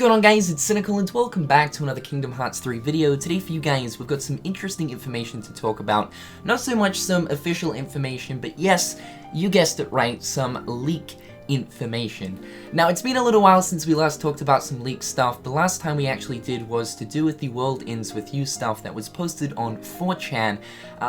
going on, guys? It's Cynical and welcome back to another Kingdom Hearts 3 video. Today for you guys, we've got some interesting information to talk about. Not so much some official information, but yes, you guessed it right, some leak information. Now, it's been a little while since we last talked about some leaked stuff. The last time we actually did was to do with the World Ends With You stuff that was posted on 4chan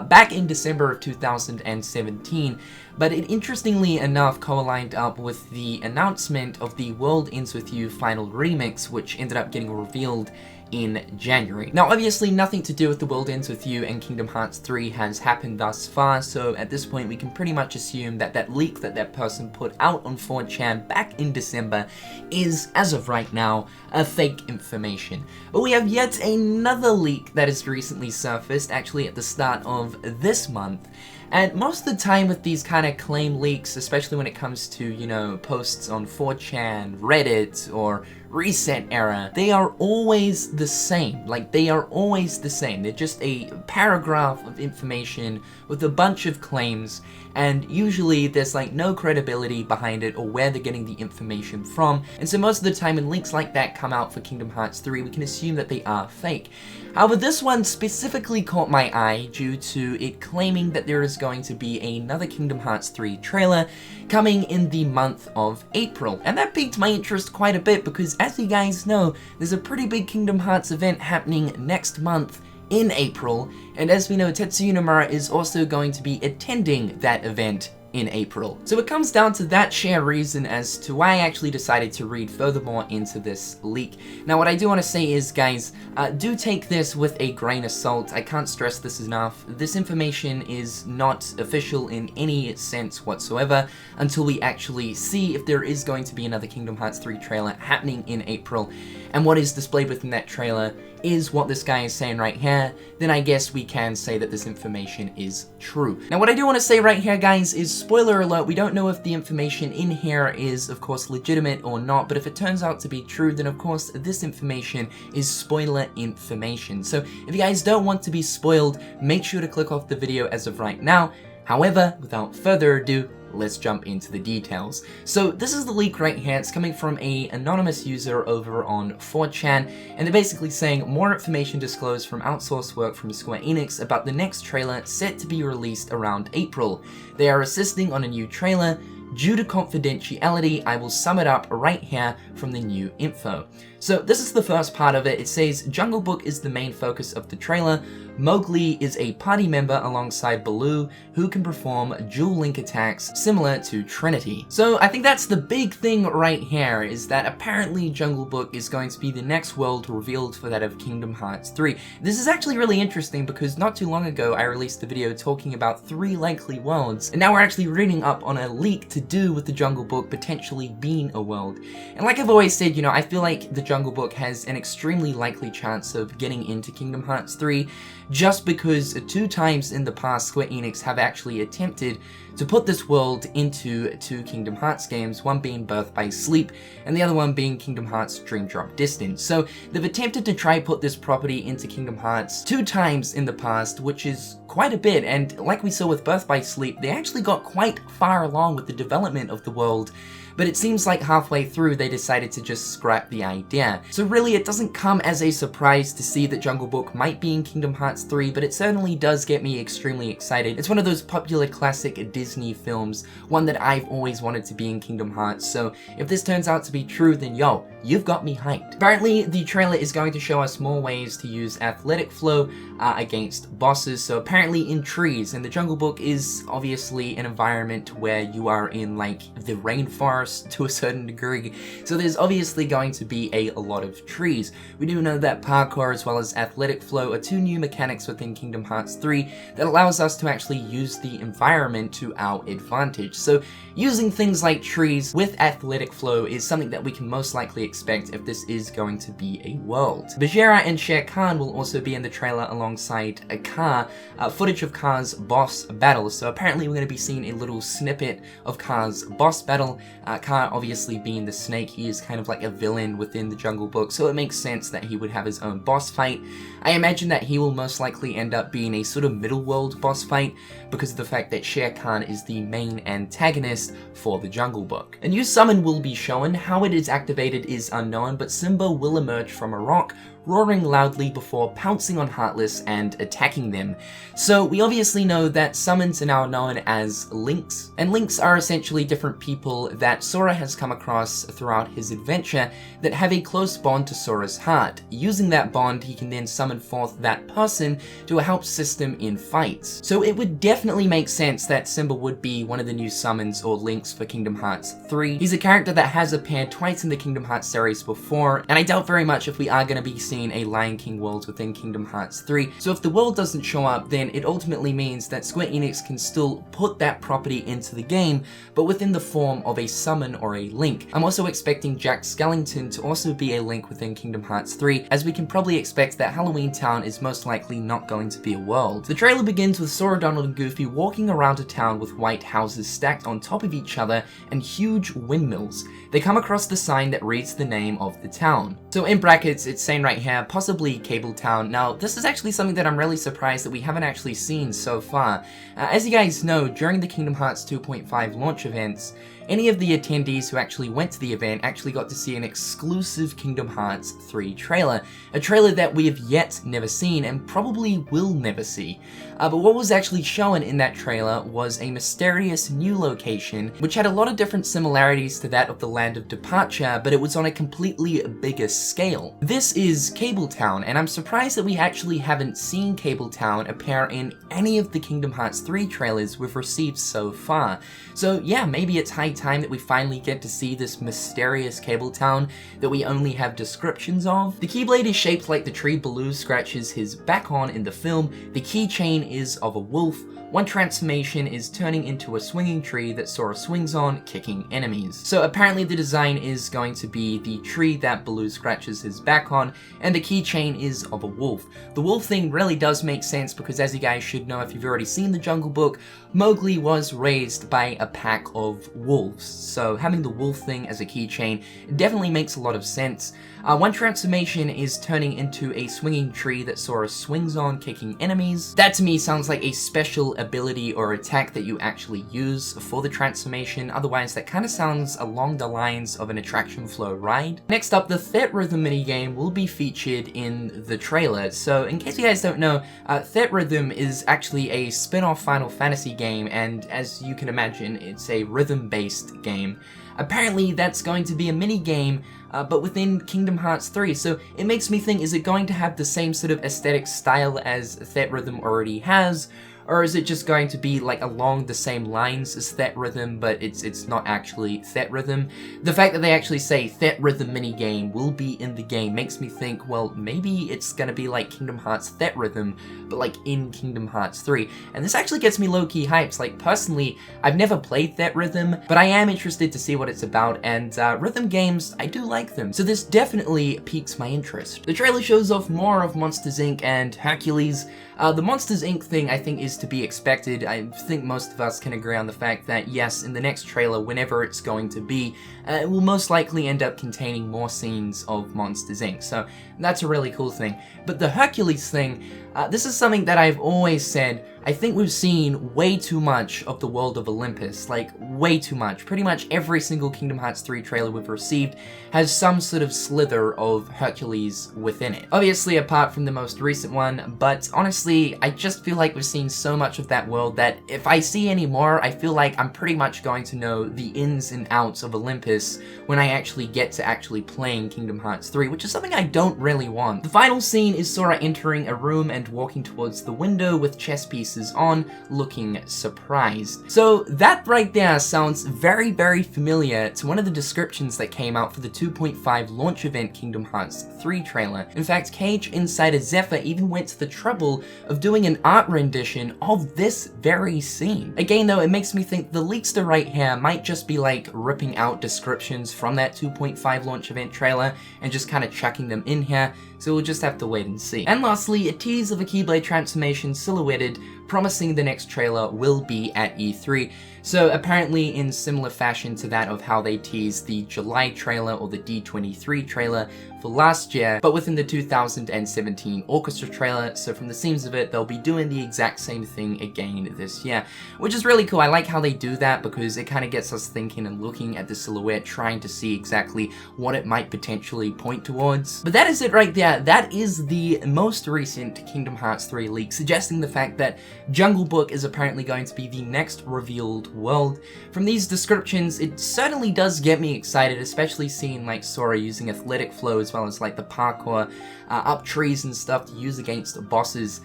back in December of 2017. But it interestingly enough co-aligned up with the announcement of the World Ends With You final remix, which ended up getting revealed in January. Now, obviously nothing to do with the World Ends With You and Kingdom Hearts 3 has happened thus far, so at this point we can pretty much assume that that leak that person put out on 4chan back in December is, as of right now, a fake information. But we have yet another leak that has recently surfaced, actually at the start of this month. And most of the time with these kind of claim leaks, especially when it comes to, you know, posts on 4chan, Reddit, or Reset Era, they are always the same. Like, they are always the same. They're just a paragraph of information with a bunch of claims, and usually there's like no credibility behind it or where they're getting the information from. And so most of the time when leaks like that come out for Kingdom Hearts 3, we can assume that they are fake. However, this one specifically caught my eye due to it claiming that there is going to be another Kingdom Hearts 3 trailer coming in the month of April. And that piqued my interest quite a bit because, as you guys know, there's a pretty big Kingdom Hearts event happening next month in April, and as we know, Tetsuya Nomura is also going to be attending that event in April. So it comes down to that sheer reason as to why I actually decided to read furthermore into this leak. Now, what I do want to say is, guys, do take this with a grain of salt. I can't stress this enough. This information is not official in any sense whatsoever until we actually see if there is going to be another Kingdom Hearts 3 trailer happening in April. And what is displayed within that trailer is what this guy is saying right here, then I guess we can say that this information is true. Now, what I do want to say right here, guys, is spoiler alert, we don't know if the information in here is, of course, legitimate or not, but if it turns out to be true, then of course, this information is spoiler information. So if you guys don't want to be spoiled, make sure to click off the video as of right now. However, without further ado, let's jump into the details. So this is the leak right here. It's coming from an anonymous user over on 4chan, and they're basically saying more information disclosed from outsourced work from Square Enix about the next trailer set to be released around April. They are assisting on a new trailer. Due to confidentiality, I will sum it up right here from the new info. So this is the first part of it. It says, Jungle Book is the main focus of the trailer. Mowgli is a party member alongside Baloo, who can perform dual link attacks similar to Trinity. So I think that's the big thing right here, is that apparently Jungle Book is going to be the next world revealed for that of Kingdom Hearts 3. This is actually really interesting because not too long ago I released a video talking about 3 likely worlds, and now we're actually reading up on a leak to do with the Jungle Book potentially being a world. And like I've always said, you know, I feel like the Jungle Book has an extremely likely chance of getting into Kingdom Hearts 3 just because 2 times in the past Square Enix have actually attempted to put this world into 2 Kingdom Hearts games, one being Birth by Sleep and the other one being Kingdom Hearts Dream Drop Distance. So they've attempted to try put this property into Kingdom Hearts 2 times in the past, which is quite a bit, and like we saw with Birth by Sleep, they actually got quite far along with the development of the world. But it seems like halfway through they decided to just scrap the idea. So really it doesn't come as a surprise to see that Jungle Book might be in Kingdom Hearts 3, but it certainly does get me extremely excited. It's one of those popular classic Disney films, one that I've always wanted to be in Kingdom Hearts, so if this turns out to be true, then yo, you've got me hyped. Apparently the trailer is going to show us more ways to use athletic flow against bosses, so apparently in trees, and the Jungle Book is obviously an environment where you are in like the rainforest to a certain degree, so there's obviously going to be a lot of trees. We do know that parkour as well as athletic flow are 2 new mechanics within Kingdom Hearts 3 that allows us to actually use the environment to our advantage. So using things like trees with athletic flow is something that we can most likely expect if this is going to be a world. Bagheera and Shere Khan will also be in the trailer alongside Kaa, footage of Kaa's boss battle. So apparently we're going to be seeing a little snippet of Kaa's boss battle. Kaa obviously being the snake, he is kind of like a villain within the Jungle Book, so it makes sense that he would have his own boss fight. I imagine that he will most likely end up being a sort of middle world boss fight because of the fact that Shere Khan is the main antagonist for the Jungle Book. A new summon will be shown. How it is activated is unknown, but Simba will emerge from a rock, roaring loudly before pouncing on Heartless and attacking them. So we obviously know that summons are now known as links, and links are essentially different people that Sora has come across throughout his adventure that have a close bond to Sora's heart. Using that bond, he can then summon forth that person to help assist him in fights. So it would definitely make sense that Simba would be one of the new summons or links for Kingdom Hearts 3. He's a character that has appeared twice in the Kingdom Hearts series before, and I doubt very much if we are going to be seeing a Lion King world within Kingdom Hearts 3. So if the world doesn't show up, then it ultimately means that Square Enix can still put that property into the game, but within the form of a summon or a link. I'm also expecting Jack Skellington to also be a link within Kingdom Hearts 3, as we can probably expect that Halloween Town is most likely not going to be a world. The trailer begins with Sora, Donald, and Goofy walking around a town with white houses stacked on top of each other and huge windmills. They come across the sign that reads the name of the town. So in brackets, it's saying right here, possibly Cable Town. Now, this is actually something that I'm really surprised that we haven't actually seen so far. As you guys know, during the Kingdom Hearts 2.5 launch events, any of the attendees who actually went to the event actually got to see an exclusive Kingdom Hearts 3 trailer. A trailer that we have yet never seen and probably will never see. But what was actually shown in that trailer was a mysterious new location, which had a lot of different similarities to that of the Land of Departure, but it was on a completely bigger scale. This is Cable Town, and I'm surprised that we actually haven't seen Cable Town appear in any of the Kingdom Hearts 3 trailers we've received so far. So yeah, maybe it's high time that we finally get to see this mysterious Cable Town that we only have descriptions of. The Keyblade is shaped like the tree Baloo scratches his back on in the film. The keychain is of a wolf. One transformation is turning into a swinging tree that Sora swings on, kicking enemies. So apparently the design is going to be the tree that Baloo scratches his back on, and the keychain is of a wolf. The wolf thing really does make sense because, as you guys should know if you've already seen the Jungle Book, Mowgli was raised by a pack of wolves. So having the wolf thing as a keychain definitely makes a lot of sense. One transformation is turning into a swinging tree that Sora swings on, kicking enemies. That to me sounds like a special ability or attack that you actually use for the transformation. Otherwise, that kind of sounds along the lines of an attraction flow ride. Next up, the Thet Rhythm minigame will be featured in the trailer. So in case you guys don't know, Thet Rhythm is actually a spin-off Final Fantasy game, and as you can imagine, it's a rhythm-based game. Apparently, that's going to be a mini-game, but within Kingdom Hearts 3, so it makes me think, is it going to have the same sort of aesthetic style as Thet Rhythm already has? Or is it just going to be like along the same lines as Thet Rhythm, but it's not actually Thet Rhythm? The fact that they actually say Thet Rhythm minigame will be in the game makes me think, well, maybe it's gonna be like Kingdom Hearts Thet Rhythm, but like in Kingdom Hearts 3. And this actually gets me low-key hyped. Like, personally, I've never played Thet Rhythm, but I am interested to see what it's about, and rhythm games, I do like them. So this definitely piques my interest. The trailer shows off more of Monsters Inc. and Hercules. The Monsters Inc. thing, I think, is to be expected. I think most of us can agree on the fact that, yes, in the next trailer, whenever it's going to be, it will most likely end up containing more scenes of Monsters Inc. So that's a really cool thing. But the Hercules thing, this is something that I've always said. I think we've seen way too much of the world of Olympus, like way too much. Pretty much every single Kingdom Hearts 3 trailer we've received has some sort of slither of Hercules within it. Obviously apart from the most recent one, but honestly, I just feel like we've seen so much of that world that if I see any more, I feel like I'm pretty much going to know the ins and outs of Olympus when I actually get to actually playing Kingdom Hearts 3, which is something I don't really want. The final scene is Sora entering a room and walking towards the window with chess pieces on, looking surprised. So that right there sounds very, very familiar to one of the descriptions that came out for the 2.5 launch event Kingdom Hearts 3 trailer. In fact, Cage Insider Zephyr even went to the trouble of doing an art rendition of this very scene. Again though, it makes me think the leakster right here might just be like ripping out descriptions from that 2.5 launch event trailer and just kind of chucking them in here, so we'll just have to wait and see. And lastly, a tease of a Keyblade transformation silhouetted promising the next trailer will be at E3. So apparently in similar fashion to that of how they teased the July trailer or the D23 trailer for last year, but within the 2017 orchestra trailer. So from the seams of it, they'll be doing the exact same thing again this year, which is really cool. I like how they do that because it kind of gets us thinking and looking at the silhouette, trying to see exactly what it might potentially point towards. But that is it right there. That is the most recent Kingdom Hearts 3 leak, suggesting the fact that Jungle Book is apparently going to be the next revealed world. From these descriptions, it certainly does get me excited, especially seeing like Sora using athletic flow as well as like the parkour up trees and stuff to use against bosses.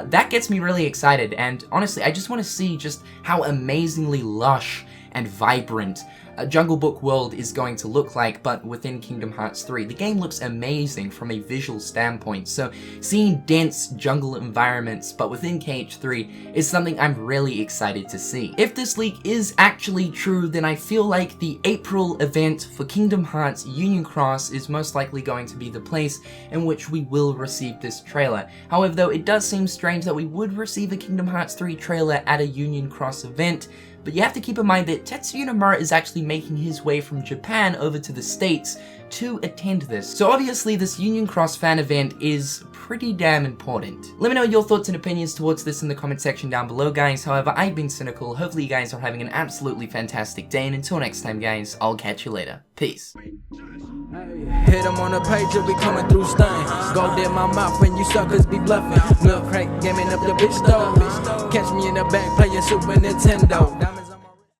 That gets me really excited, and honestly, I just want to see just how amazingly lush and vibrant a Jungle Book world is going to look like, but within Kingdom Hearts 3. The game looks amazing from a visual standpoint, so seeing dense jungle environments but within KH3 is something I'm really excited to see. If this leak is actually true, then I feel like the April event for Kingdom Hearts Union Cross is most likely going to be the place in which we will receive this trailer. However, though, it does seem strange that we would receive a Kingdom Hearts 3 trailer at a Union Cross event, but you have to keep in mind that Tetsuya Nomura is actually making his way from Japan over to the States to attend this. So obviously this Union Cross fan event is pretty damn important. Let me know your thoughts and opinions towards this in the comment section down below, guys. However, I've been Cynical. Hopefully you guys are having an absolutely fantastic day, and until next time, guys, I'll catch you later. Peace. Hit them on the page, you'll be coming through stunning. Gold in my mouth when you suckers be bluffing. Milk crate, gaming up the bitch though. Catch me in the back playing Super Nintendo.